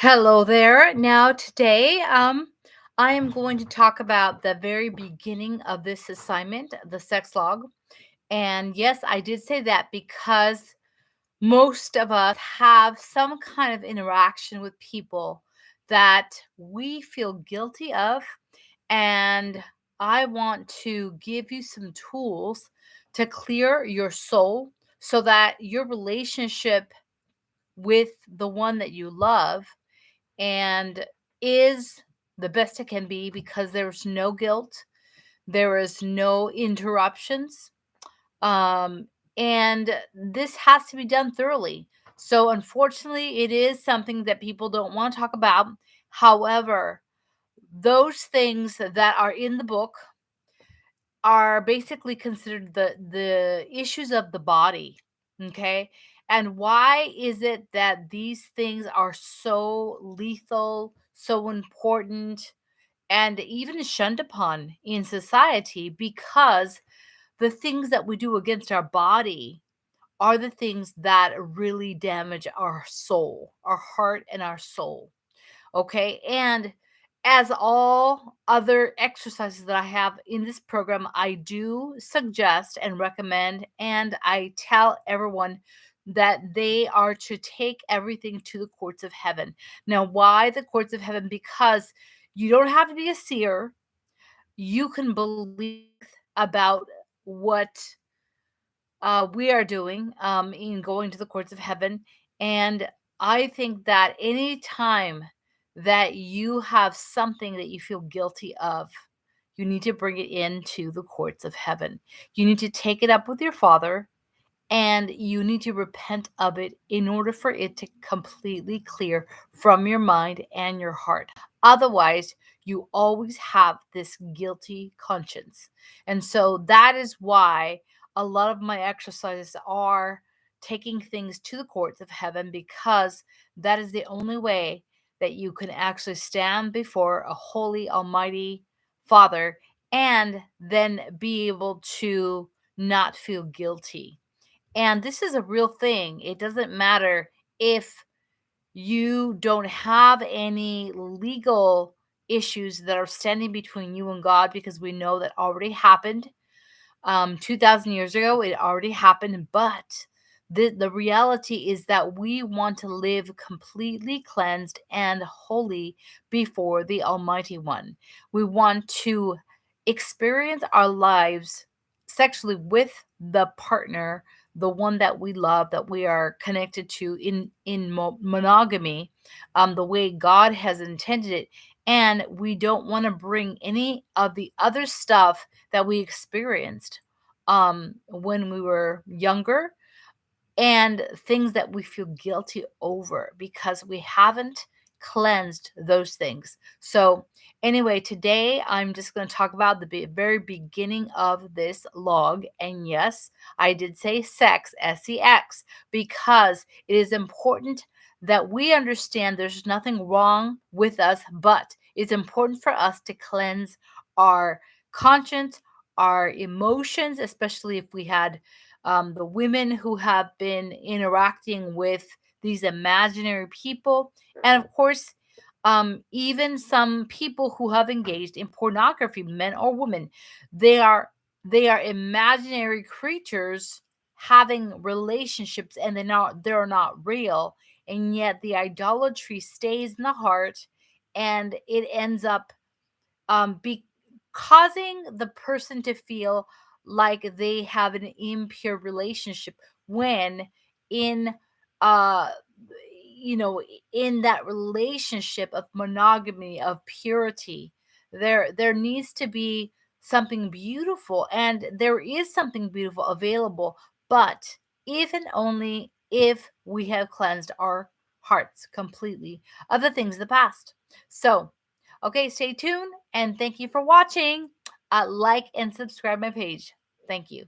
Hello there. Now, today, I am going to talk about the very beginning of this assignment, the sex log. And yes, I did say that because most of us have some kind of interaction with people that we feel guilty of. And I want to give you some tools to clear your soul so that your relationship with the one that you love and is the best it can be because there's no guilt, there is no interruptions, um, and this has to be done thoroughly. So, unfortunately, it is something that people don't want to talk about. However, those things that are in the book are basically considered the issues of the body. Okay, and why is it that these things are so lethal, so important, and even shunned upon in society? Because the things that we do against our body are the things that really damage our soul, our heart, and our soul. Okay. And as all other exercises that I have in this program, I do suggest and recommend, and I tell everyone that they are to take everything to the courts of heaven. Now, why the courts of heaven? Because you don't have to be a seer, you can believe about what we are doing in going to the courts of heaven. And I think that any time that you have something that you feel guilty of, you need to bring it into the courts of heaven. You need to take it up with your father and you need to repent of it in order for it to completely clear from your mind and your heart. Otherwise, you always have this guilty conscience. And so that is why a lot of my exercises are taking things to the courts of heaven, because that is the only way that you can actually stand before a holy, almighty Father and then be able to not feel guilty. And this is a real thing. It doesn't matter if you don't have any legal issues that are standing between you and God, because we know that already happened 2,000 years ago. It already happened. But the reality is that we want to live completely cleansed and holy before the Almighty One. We want to experience our lives sexually with the partner, the one that we love, that we are connected to in monogamy, the way God has intended it. And we don't want to bring any of the other stuff that we experienced when we were younger, and things that we feel guilty over because we haven't cleansed those things. So, anyway, today I'm just going to talk about the very beginning of this log. And yes, I did say sex, sex, because it is important that we understand there's nothing wrong with us, but it's important for us to cleanse our conscience, our emotions, especially if we had the women who have been interacting with these imaginary people, and of course, even some people who have engaged in pornography, men or women. They are imaginary creatures having relationships, and they're not real, and yet the idolatry stays in the heart, and it ends up be causing the person to feel like they have an impure relationship, when in uh in that relationship of monogamy, of purity, there needs to be something beautiful, and there is something beautiful available, but if and only if we have cleansed our hearts completely of the things of the past. So, okay, stay tuned and thank you for watching. Like and subscribe my page. Thank you.